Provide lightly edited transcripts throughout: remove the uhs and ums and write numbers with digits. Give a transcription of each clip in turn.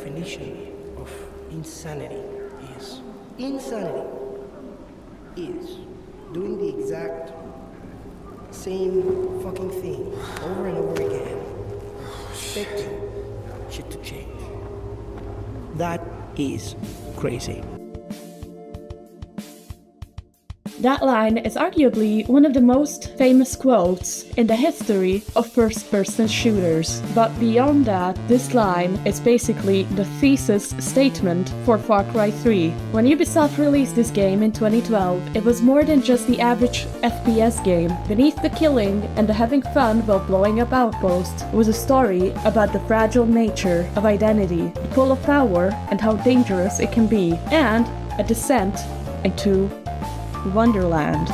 definition of insanity is. Insanity is doing the exact same fucking thing over and over again, expecting shit to change. That is crazy. That line is arguably one of the most famous quotes in the history of first-person shooters. But beyond that, this line is basically the thesis statement for Far Cry 3. When Ubisoft released this game in 2012, it was more than just the average FPS game. Beneath the killing and the having fun while blowing up outposts was a story about the fragile nature of identity, the pull of power, and how dangerous it can be, and a descent into Wonderland.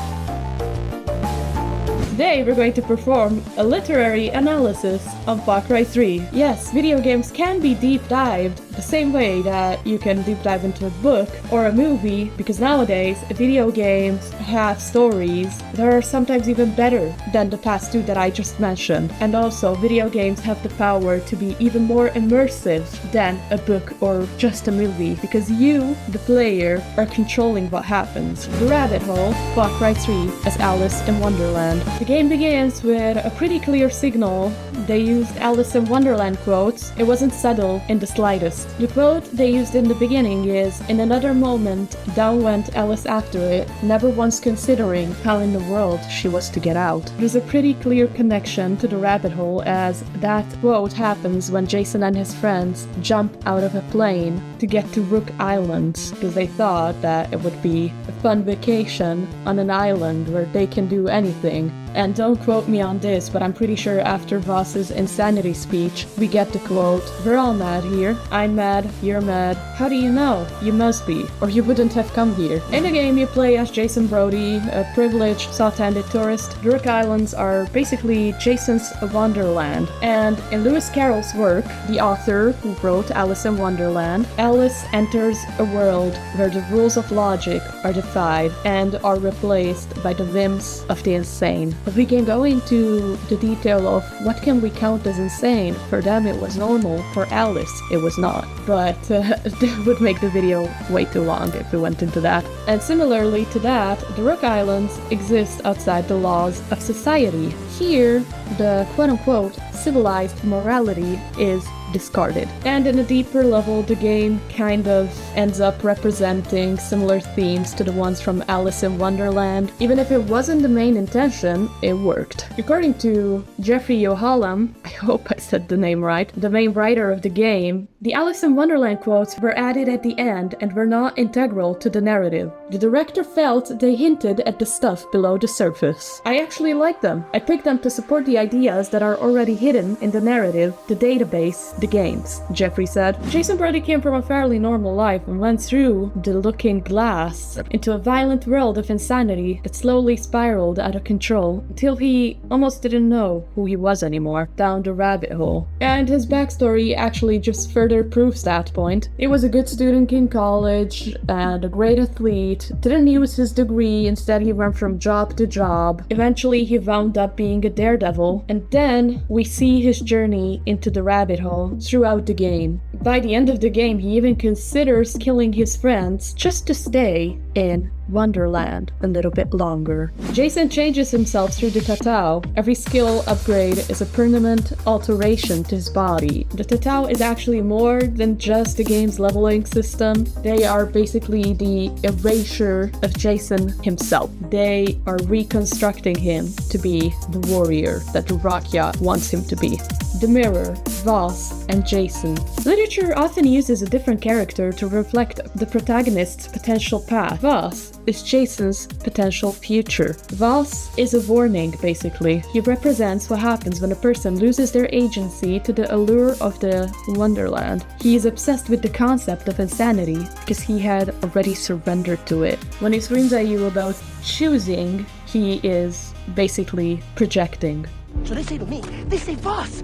Today we're going to perform a literary analysis on Far Cry 3. Yes, video games can be deep dived the same way that you can deep dive into a book or a movie, because nowadays video games have stories that are sometimes even better than the past two that I just mentioned. And also video games have the power to be even more immersive than a book or just a movie, because you, the player, are controlling what happens. The Rabbithole, Far Cry 3 as Alice in Wonderland. The game begins with a pretty clear signal. They used Alice in Wonderland quotes. It wasn't subtle in the slightest. The quote they used in the beginning is, "In another moment, down went Alice after it, never once considering how in the world she was to get out." There's a pretty clear connection to the rabbit hole, as that quote happens when Jason and his friends jump out of a plane to get to Rook Island, because they thought that it would be a fun vacation on an island where they can do anything. And don't quote me on this, but I'm pretty sure after Vaas's insanity speech, we get the quote, "We're all mad here. I'm mad, you're mad. How do you know? You must be, or you wouldn't have come here." In the game, you play as Jason Brody, a privileged, soft-handed tourist. The Rook Islands are basically Jason's Wonderland. And in Lewis Carroll's work, the author who wrote Alice in Wonderland, Alice enters a world where the rules of logic are defied and are replaced by the whims of the insane. But we can go into the detail of what can we count as insane. For them it was normal, for Alice it was not. But that would make the video way too long if we went into that. And similarly to that, the Rook Islands exist outside the laws of society. Here, the quote-unquote civilized morality is discarded. And in a deeper level, the game kind of ends up representing similar themes to the ones from Alice in Wonderland. Even if it wasn't the main intention, it worked. According to Jeffrey Yohalam, I hope I said the name right, the main writer of the game, the Alice in Wonderland quotes were added at the end and were not integral to the narrative. The director felt they hinted at the stuff below the surface. I actually like them. I picked them to support the ideas that are already hidden in the narrative, the database, the games, Jeffrey said. Jason Brody came from a fairly normal life and went through the looking glass into a violent world of insanity that slowly spiraled out of control until he almost didn't know who he was anymore, down the rabbit hole. And his backstory actually just further proves that point. He was a good student in college and a great athlete, didn't use his degree, instead he went from job to job. Eventually he wound up being a daredevil, and then we see his journey into the rabbit hole throughout the game. By the end of the game, he even considers killing his friends just to stay in Wonderland a little bit longer. Jason changes himself through the Tatau. Every skill upgrade is a permanent alteration to his body. The Tatau is actually more than just the game's leveling system. They are basically the erasure of Jason himself. They are reconstructing him to be the warrior that Rakia wants him to be. The Mirror, Vaas, and Jason. Literature often uses a different character to reflect the protagonist's potential path. Vaas is Jason's potential future. Vaas is a warning, basically. He represents what happens when a person loses their agency to the allure of the Wonderland. He is obsessed with the concept of insanity because he had already surrendered to it. When he screams at you about choosing, he is basically projecting. So they say to me, they say, Vaas,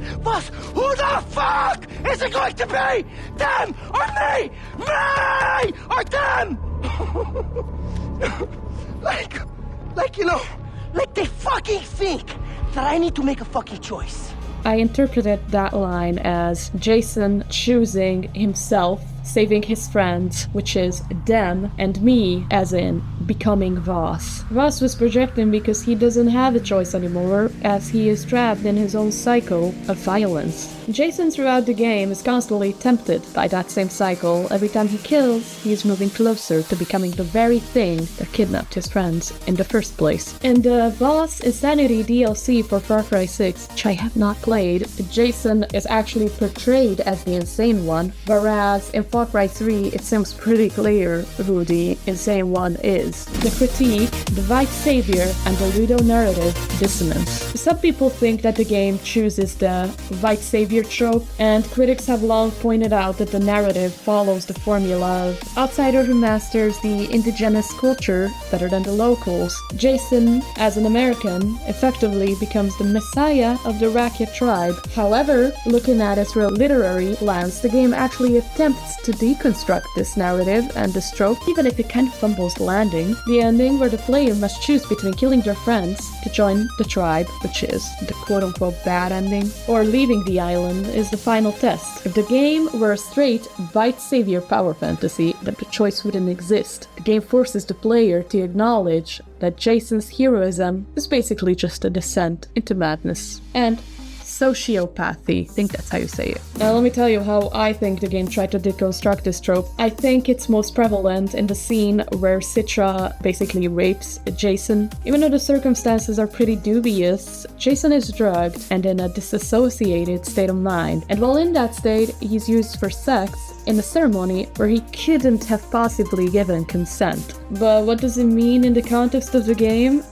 who the fuck is it going to be? Them or me? Me or them? like, you know, like they fucking think that I need to make a fucking choice. I interpreted that line as Jason choosing himself, saving his friends, which is them, and me, as in becoming Vaas. Vaas was projecting because he doesn't have a choice anymore, as he is trapped in his own cycle of violence. Jason throughout the game is constantly tempted by that same cycle. Every time he kills, he is moving closer to becoming the very thing that kidnapped his friends in the first place. In the Vaas Insanity DLC for Far Cry 6, which I have not played, Jason is actually portrayed as the insane one, whereas in Far Cry 3 it seems pretty clear who the insane one is. The critique, the white savior, and the Ludo narrative dissonance. Some people think that the game chooses the white savior trope, and critics have long pointed out that the narrative follows the formula of outsider who masters the indigenous culture better than the locals. Jason, as an American, effectively becomes the messiah of the Rakia tribe. However, looking at it through a literary lens, the game actually attempts to deconstruct this narrative and this trope, even if it kind of fumbles the landing. The ending, where the player must choose between killing their friends to join the tribe, which is the quote-unquote bad ending, or leaving the island, is the final test. If the game were a straight white savior power fantasy, then the choice wouldn't exist. The game forces the player to acknowledge that Jason's heroism is basically just a descent into madness and sociopathy. I think that's how you say it. Now let me tell you how I think the game tried to deconstruct this trope. I think it's most prevalent in the scene where Citra basically rapes Jason. Even though the circumstances are pretty dubious, Jason is drugged and in a disassociated state of mind. And while in that state, he's used for sex in a ceremony where he couldn't have possibly given consent. But what does it mean in the context of the game?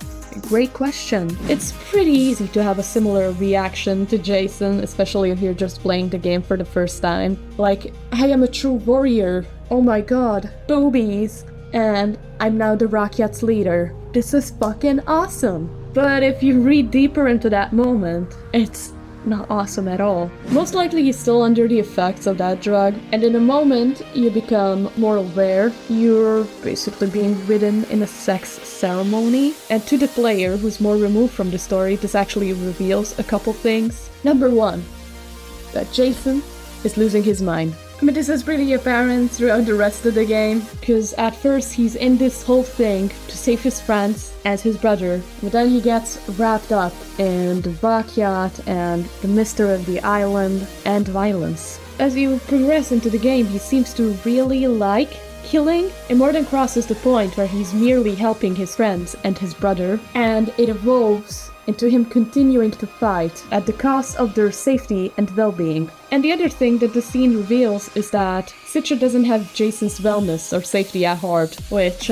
Great question. It's pretty easy to have a similar reaction to Jason, especially if you're just playing the game for the first time. Like, I am a true warrior. Oh my god. Boobies. And I'm now the Rakyat's leader. This is fucking awesome. But if you read deeper into that moment, it's not awesome at all. Most likely he's still under the effects of that drug, and in a moment you become more aware. You're basically being ridden in a sex ceremony, and to the player who's more removed from the story, this actually reveals a couple things. Number one, that Jason is losing his mind. But this is pretty apparent throughout the rest of the game, because at first he's in this whole thing to save his friends and his brother, but then he gets wrapped up in the Rakyat and the mystery of the island and violence. As you progress into the game, he seems to really like killing. It more than crosses the point where he's merely helping his friends and his brother, and it evolves into him continuing to fight at the cost of their safety and well-being. And the other thing that the scene reveals is that Citra doesn't have Jason's wellness or safety at heart, which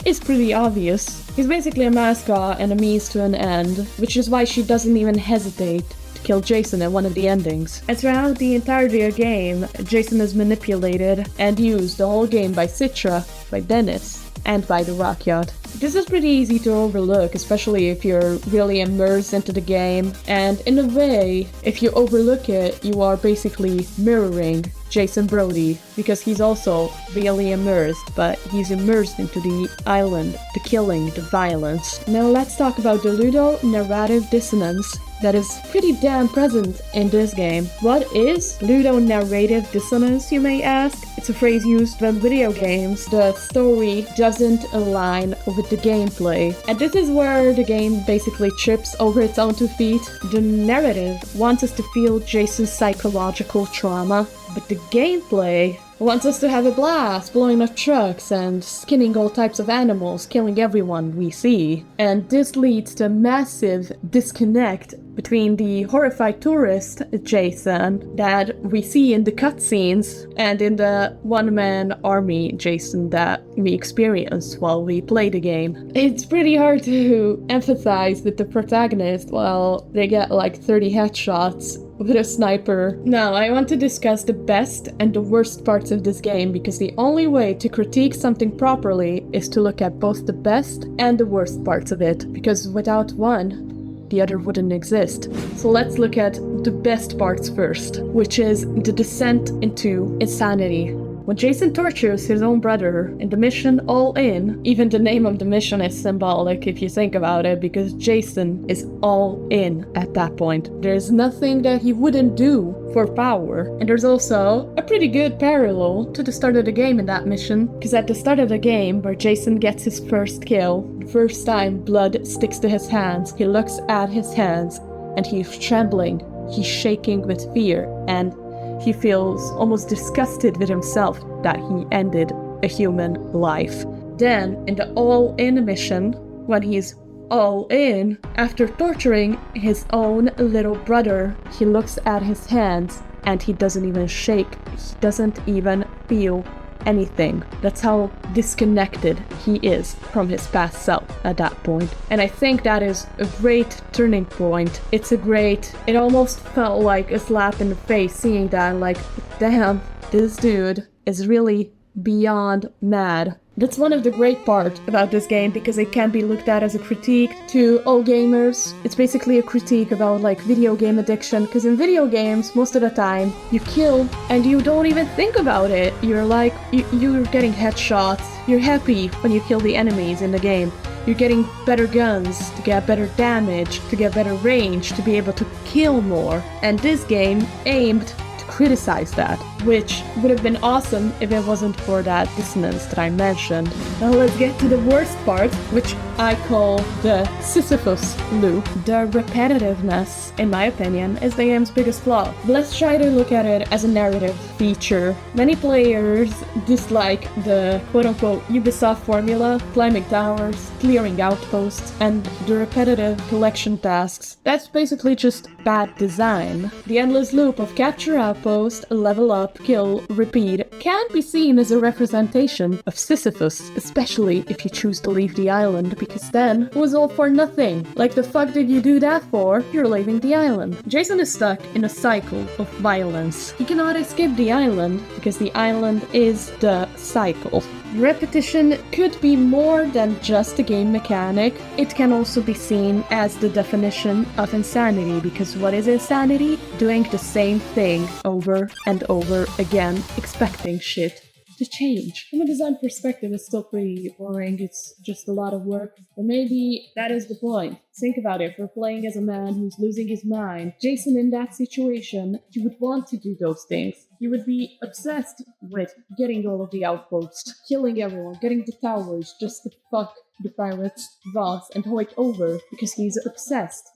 is pretty obvious. He's basically a mascot and a means to an end, which is why she doesn't even hesitate to kill Jason at one of the endings. And throughout the entirety of the game, Jason is manipulated and used the whole game by Citra, by Dennis, and by the Rakyat. This is pretty easy to overlook, especially if you're really immersed into the game, and in a way, if you overlook it, you are basically mirroring Jason Brody, because he's also really immersed, but he's immersed into the island, the killing, the violence. Now let's talk about the Ludo narrative dissonance that is pretty damn present in this game. What is Ludo narrative dissonance, you may ask? It's a phrase used when video games, the story doesn't align with the gameplay. And this is where the game basically trips over its own 2 feet. The narrative wants us to feel Jason's psychological trauma, but the gameplay wants us to have a blast, blowing up trucks and skinning all types of animals, killing everyone we see. And this leads to a massive disconnect between the horrified tourist Jason that we see in the cutscenes and in the one-man army Jason that we experience while we play the game. It's pretty hard to empathize with the protagonist while they get like 30 headshots with a sniper. Now, I want to discuss the best and the worst parts of this game, because the only way to critique something properly is to look at both the best and the worst parts of it, because without one, the other wouldn't exist. So let's look at the best parts first, which is the descent into insanity. When Jason tortures his own brother in the mission All In, even the name of the mission is symbolic if you think about it, because Jason is all in at that point. There's nothing that he wouldn't do for power. And there's also a pretty good parallel to the start of the game in that mission, because at the start of the game, where Jason gets his first kill, the first time blood sticks to his hands, he looks at his hands and he's trembling, he's shaking with fear, and he feels almost disgusted with himself that he ended a human life. Then, in the All In mission, when he's all in, after torturing his own little brother, he looks at his hands and he doesn't even shake. He doesn't even feel anything. That's how disconnected he is from his past self at that point. And I think that is a great turning point. It almost felt like a slap in the face seeing that, like, damn, this dude is really beyond mad. That's one of the great parts about this game, because it can be looked at as a critique to all gamers. It's basically a critique about like video game addiction, because in video games, most of the time, you kill and you don't even think about it. You're like, you're getting headshots, you're happy when you kill the enemies in the game. You're getting better guns to get better damage, to get better range, to be able to kill more. And this game aimed criticize that, which would have been awesome if it wasn't for that dissonance that I mentioned. Now let's get to the worst part, which I call the Sisyphus loop. The repetitiveness, in my opinion, is the game's biggest flaw. Let's try to look at it as a narrative feature. Many players dislike the quote-unquote Ubisoft formula, climbing towers, clearing outposts, and the repetitive collection tasks. That's basically just bad design. The endless loop of capture outpost, level up, kill, repeat can be seen as a representation of Sisyphus, especially if you choose to leave the island, because then it was all for nothing. Like, the fuck did you do that for? You're leaving the island. Jason is stuck in a cycle of violence. He cannot escape the island because the island is the cycle. Repetition could be more than just a game mechanic. It can also be seen as the definition of insanity, because what is insanity? Doing the same thing over and over again, expecting shit to change. From a design perspective, it's still pretty boring. It's just a lot of work. But maybe that is the point. Think about it. If we're playing as a man who's losing his mind, Jason in that situation, you would want to do those things. You would be obsessed with getting all of the outposts, killing everyone, getting the towers, just to fuck the pirates, Vaas, and Hoyt over, because he's obsessed.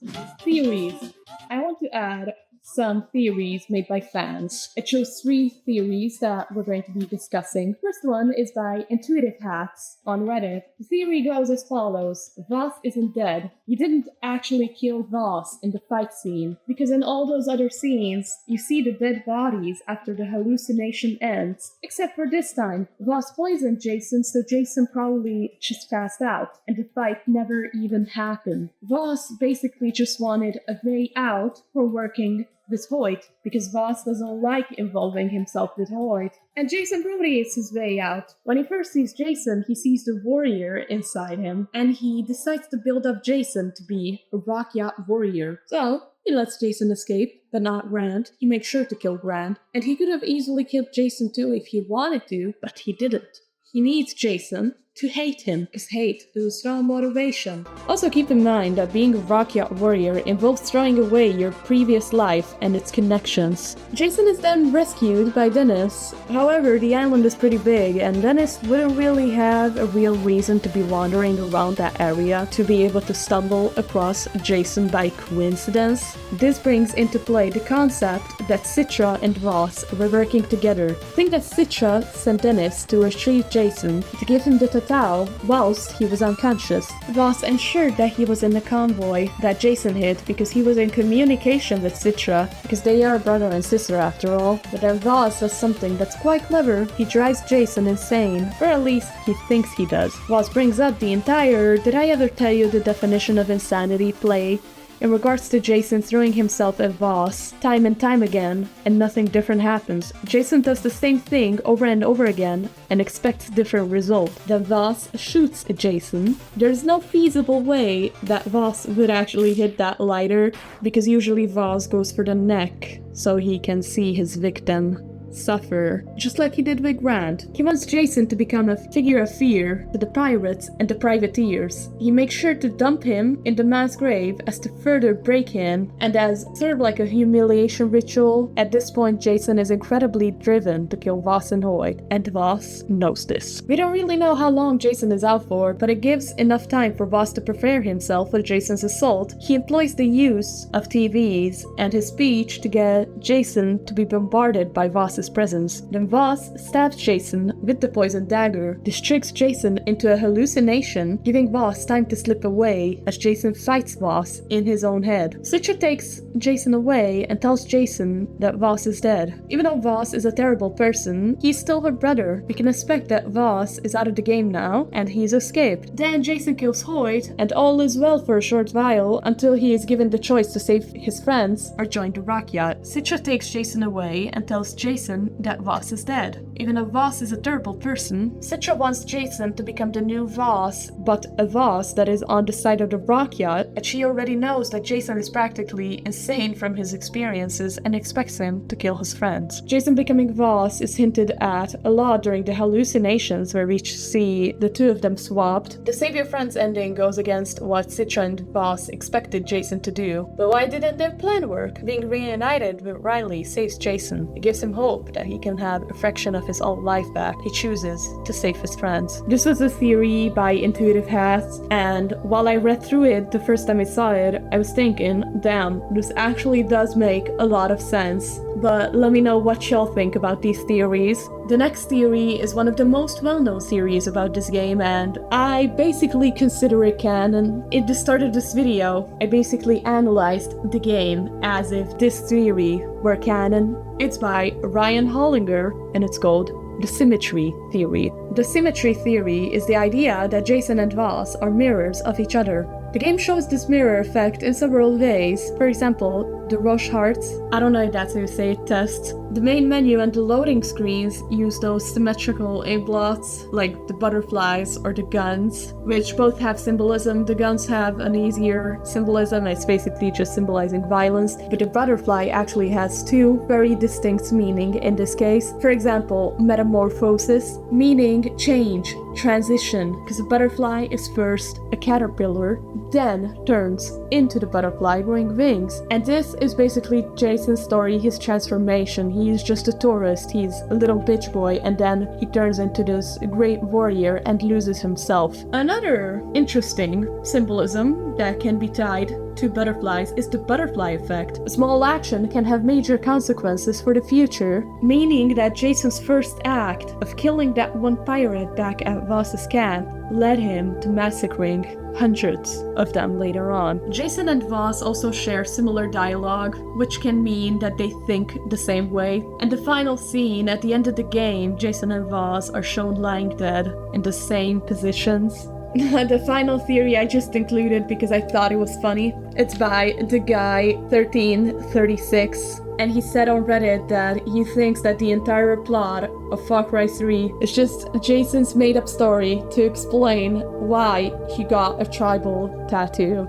Theories. I want to add some theories made by fans. I chose 3 theories that we're going to be discussing. First one is by Intuitive Hats on Reddit. The theory goes as follows. Vaas isn't dead. You didn't actually kill Vaas in the fight scene, because in all those other scenes, you see the dead bodies after the hallucination ends. Except for this time, Vaas poisoned Jason, so Jason probably just passed out, and the fight never even happened. Vaas basically just wanted a way out for working with Hoyt, because Vaas doesn't like involving himself with Hoyt. And Jason Brody is his way out. When he first sees Jason, he sees the warrior inside him, and he decides to build up Jason to be a rock yacht warrior. So he lets Jason escape, but not Grant. He makes sure to kill Grant, and he could have easily killed Jason too if he wanted to, but he didn't. He needs Jason to hate him, because hate is a strong motivation. Also keep in mind that being a rock yacht warrior involves throwing away your previous life and its connections. Jason is then rescued by Dennis. However, the island is pretty big, and Dennis wouldn't really have a real reason to be wandering around that area to be able to stumble across Jason by coincidence. This brings into play the concept that Citra and Vaas were working together. Think that Citra sent Dennis to retrieve Jason to give him the tatau whilst he was unconscious. Vaas ensured that he was in the convoy that Jason hit because he was in communication with Citra, because they are brother and sister after all. But then Vaas does something that's quite clever. He drives Jason insane, or at least he thinks he does. Vaas brings up the entire "did I ever tell you the definition of insanity" play in regards to Jason throwing himself at Vaas time and time again, and nothing different happens. Jason does the same thing over and over again and expects different result. Then Vaas shoots at Jason. There's no feasible way that Vaas would actually hit that lighter, because usually Vaas goes for the neck so he can see his victim suffer, just like he did with Grant. He wants Jason to become a figure of fear to the pirates and the privateers. He makes sure to dump him in the mass grave as to further break him, and as sort of like a humiliation ritual. At this point, Jason is incredibly driven to kill Vaas and Hoyt, and Vaas knows this. We don't really know how long Jason is out for, but it gives enough time for Vaas to prepare himself for Jason's assault. He employs the use of TVs and his speech to get Jason to be bombarded by Vaas's presence. Then Vaas stabs Jason with the poison dagger. This tricks Jason into a hallucination, giving Vaas time to slip away as Jason fights Vaas in his own head. Citra takes Jason away and tells Jason that Vaas is dead. Even though Vaas is a terrible person, he's still her brother. We can expect that Vaas is out of the game now and he's escaped. Then Jason kills Hoyt, and all is well for a short while until he is given the choice to save his friends or join the rock yacht. Citra takes Jason away and tells Jason that Vaas is dead. Even though Vaas is a terrible person, Citra wants Jason to become the new Vaas, but a Vaas that is on the side of the rock yacht, and she already knows that Jason is practically insane from his experiences and expects him to kill his friends. Jason becoming Vaas is hinted at a lot during the hallucinations where we see the two of them swapped. The Save Your Friends ending goes against what Citra and Vaas expected Jason to do, but why didn't their plan work? Being reunited with Riley saves Jason. It gives him hope that he can have a fraction of his old life back. He chooses to save his friends. This was a theory by Intuitive Hats, and while I read through it the first time I saw it, I was thinking, damn, this actually does make a lot of sense. But let me know what y'all think about these theories. The next theory is one of the most well-known theories about this game, and I basically consider it canon. At the start of this video, I basically analyzed the game as if this theory were canon. It's by Ryan Hollinger, and it's called the Symmetry Theory. The Symmetry Theory is the idea that Jason and Vaas are mirrors of each other. The game shows this mirror effect in several ways. For example, the rush hearts, I don't know if that's how you say it, tests. The main menu and the loading screens use those symmetrical aimblots, like the butterflies or the guns, which both have symbolism. The guns have an easier symbolism, it's basically just symbolizing violence, but the butterfly actually has two very distinct meaning in this case. For example, metamorphosis, meaning change, transition, because a butterfly is first a caterpillar, then turns into the butterfly growing wings. And this is basically Jason's story, his transformation. He is just a tourist, he's a little bitch boy, and then he turns into this great warrior and loses himself. Another interesting symbolism that can be tied to butterflies is the butterfly effect. A small action can have major consequences for the future, meaning that Jason's first act of killing that one pirate back at Vaas's camp led him to massacring hundreds of them later on. Jason and Vaas also share similar dialogue, which can mean that they think the same way. And the final scene at the end of the game, Jason and Vaas are shown lying dead in the same positions. The final theory I just included because I thought it was funny. It's by the guy 1336, and he said on Reddit that he thinks that the entire plot of Far Cry 3 is just Jason's made-up story to explain why he got a tribal tattoo.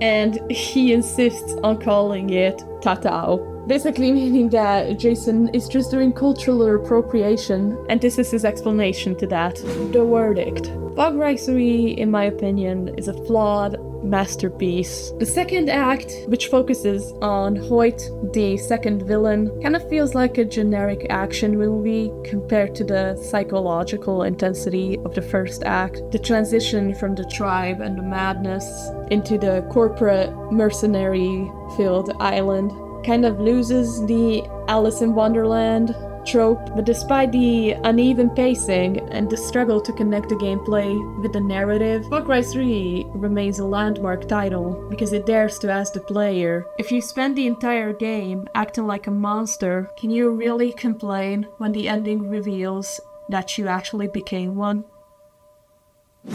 And he insists on calling it Tatao. Basically meaning that Jason is just doing cultural appropriation, and this is his explanation to that. The verdict. Far Cry 3, in my opinion, is a flawed masterpiece. The second act, which focuses on Hoyt, the second villain, kind of feels like a generic action movie compared to the psychological intensity of the first act. The transition from the tribe and the madness into the corporate mercenary-filled island kind of loses the Alice in Wonderland trope, but despite the uneven pacing and the struggle to connect the gameplay with the narrative, Far Cry 3 remains a landmark title because it dares to ask the player, if you spend the entire game acting like a monster, can you really complain when the ending reveals that you actually became one?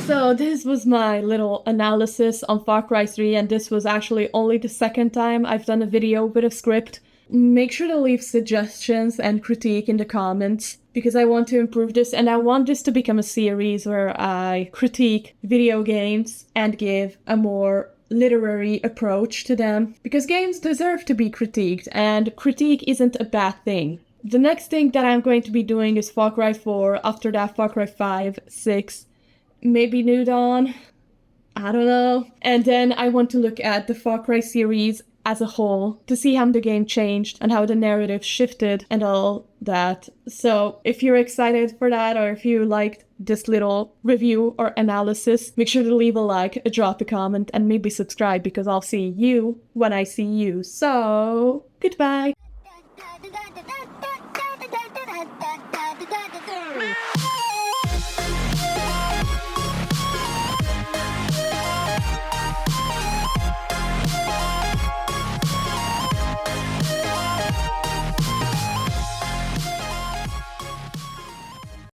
So this was my little analysis on Far Cry 3, and this was actually only the second time I've done a video with a script. Make sure to leave suggestions and critique in the comments, because I want to improve this, and I want this to become a series where I critique video games and give a more literary approach to them, because games deserve to be critiqued, and critique isn't a bad thing. The next thing that I'm going to be doing is Far Cry 4, after that Far Cry 5, 6, maybe New Dawn, I don't know. And then I want to look at the Far Cry series as a whole to see how the game changed and how the narrative shifted and all that. So if you're excited for that, or if you liked this little review or analysis, make sure to leave a like, drop a comment, and maybe subscribe, because I'll see you when I see you. So, goodbye!